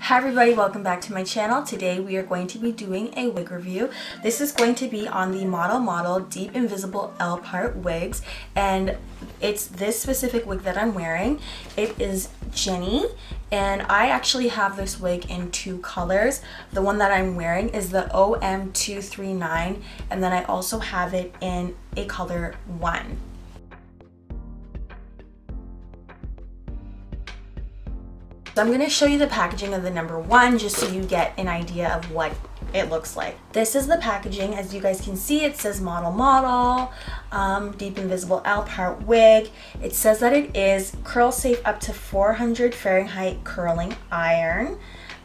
Hi everybody, welcome back to my channel. Today we are going to be doing a wig review. This is going to be on the Model Deep Invisible L-Part wigs, and it's this specific wig that I'm wearing. It is Jinni, and I actually have this wig in two colors. The one that I'm wearing is the OM239, and then I also have it in a color 1. So I'm going to show you the packaging of the number 1 just so you get an idea of what it looks like. This is the packaging. As you guys can see, it says Model, Deep Invisible L-Part wig. It says that it is curl safe up to 400 Fahrenheit curling iron.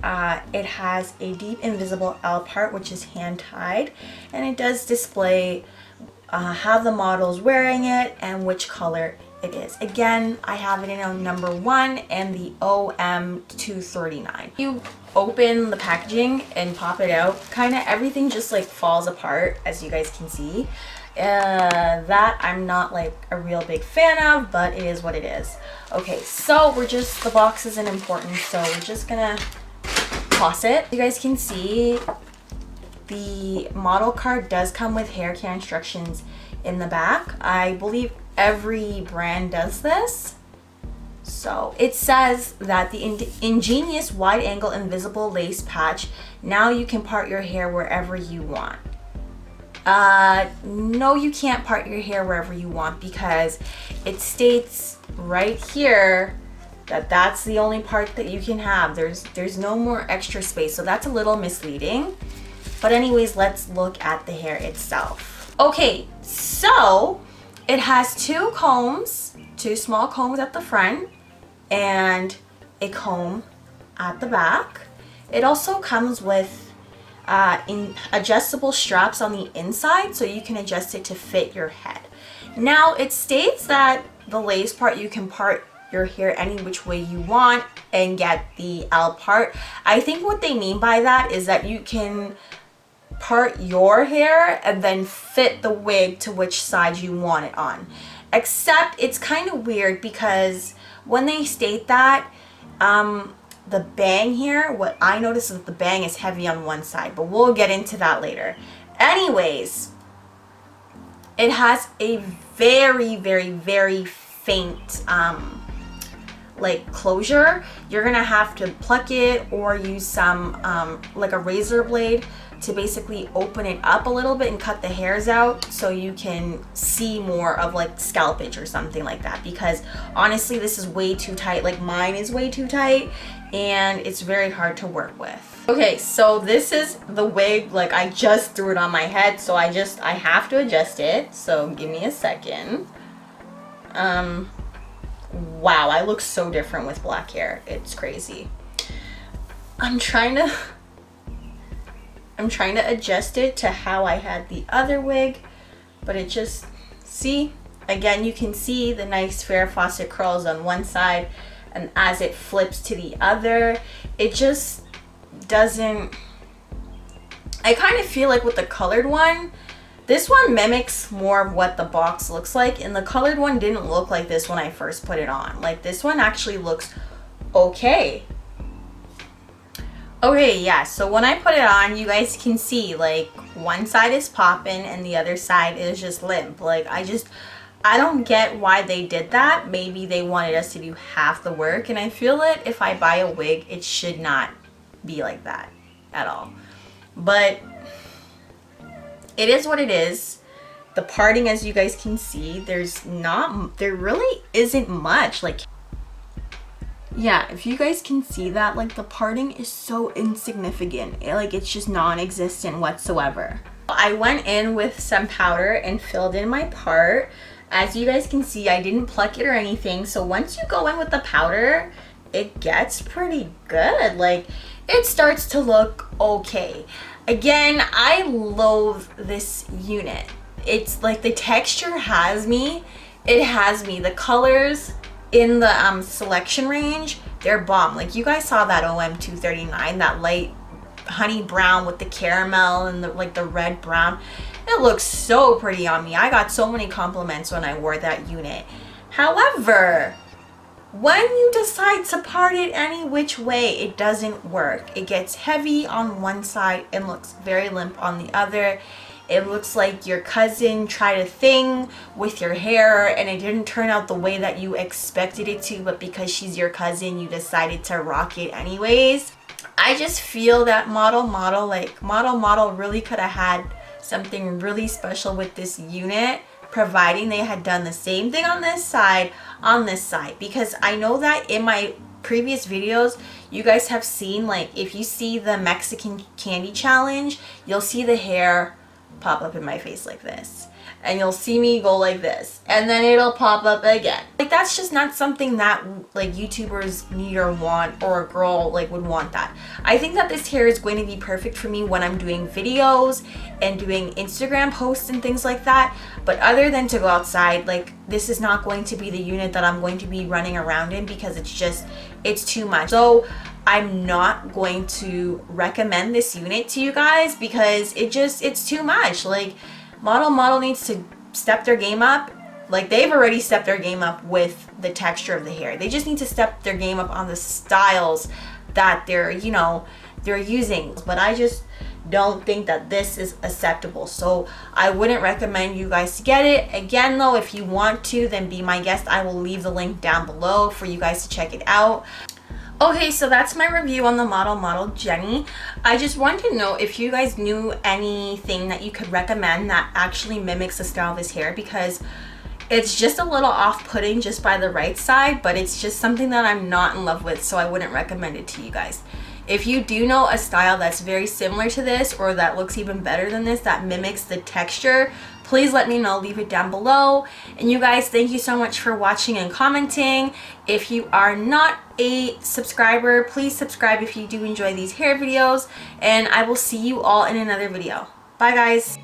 It has a Deep Invisible L-Part, which is hand tied, and it does display how the model's wearing it and which color it is. Again, I have it in a number 1 and the OM239. You open the packaging and pop it out, kind of everything just like falls apart, as you guys can see. That I'm not like a real big fan of, but it is what it is. Okay, so the box isn't important, so we're just gonna toss it. You guys can see the model card does come with hair care instructions in the back. I believe every brand does this. So it says that the ingenious wide angle invisible lace patch, now you can part your hair wherever you want. No, you can't part your hair wherever you want, because it states right here that that's the only part that you can have. There's no more extra space, so that's a little misleading. But anyways, let's look at the hair itself. Okay, so it has two small combs at the front and a comb at the back. It also comes with adjustable straps on the inside, so you can adjust it to fit your head. Now, it states that the lace part, you can part your hair any which way you want and get the L part. I think what they mean by that is that you can part your hair and then fit the wig to which side you want it on. Except it's kind of weird, because when they state that, the bang here, what I noticed is that the bang is heavy on one side, but we'll get into that later. Anyways, it has a very, very, very faint like closure. You're gonna have to pluck it or use some like a razor blade to basically open it up a little bit and cut the hairs out so you can see more of like scalpage or something like that, because honestly this is way too tight. Like mine is way too tight and it's very hard to work with. Okay, so this is the wig. Like I just threw it on my head, so I have to adjust it, so give me a second. Wow, I look so different with black hair. It's crazy. I'm trying to adjust it to how I had the other wig, but it just, see, again, you can see the nice Farrah Fawcett curls on one side, and as it flips to the other, it just doesn't. I kind of feel like with the colored one, this one mimics more of what the box looks like, and the colored one didn't look like this when I first put it on. Like this one actually looks okay. Okay, yeah, so when I put it on, you guys can see like one side is popping and the other side is just limp. Like I don't get why they did that. Maybe they wanted us to do half the work, and I feel that if I buy a wig, it should not be like that at all. But it is what it is. The parting, as you guys can see, there really isn't much. Like, yeah, if you guys can see that, like the parting is so insignificant. Like it's just non-existent whatsoever. I went in with some powder and filled in my part. As you guys can see, I didn't pluck it or anything. So once you go in with the powder, it gets pretty good. Like it starts to look okay. Again, I loathe this unit. It's like the texture has me. It has me. The colors in the selection range, they're bomb. Like you guys saw that OM239, that light honey brown with the caramel and the red brown. It looks so pretty on me. I got so many compliments when I wore that unit. However, when you decide to part it any which way, it doesn't work. It gets heavy on one side and looks very limp on the other. It looks like your cousin tried a thing with your hair and it didn't turn out the way that you expected it to, but because she's your cousin, you decided to rock it anyways. I just feel that Model really could have had something really special with this unit, providing they had done the same thing on this side, because I know that in my previous videos you guys have seen, like, if you see the Mexican candy challenge, you'll see the hair pop up in my face like this, and you'll see me go like this, and then it'll pop up again. Like, that's just not something that like YouTubers need or want, or a girl like would want that. I think that this hair is going to be perfect for me when I'm doing videos and doing Instagram posts and things like that, but other than to go outside, like, this is not going to be the unit that I'm going to be running around in, because it's too much. So I'm not going to recommend this unit to you guys because it's too much. Like, Model needs to step their game up. Like, they've already stepped their game up with the texture of the hair. They just need to step their game up on the styles that they're using. But I just don't think that this is acceptable, so I wouldn't recommend you guys to get it. Again though, if you want to, then be my guest. I will leave the link down below for you guys to check it out. Okay, so that's my review on the Model Jinni. I just wanted to know if you guys knew anything that you could recommend that actually mimics the style of his hair, because it's just a little off-putting just by the right side, but it's just something that I'm not in love with, so I wouldn't recommend it to you guys. If you do know a style that's very similar to this, or that looks even better than this, that mimics the texture, please let me know. Leave it down below. And you guys, thank you so much for watching and commenting. If you are not a subscriber, please subscribe if you do enjoy these hair videos, and I will see you all in another video. Bye guys.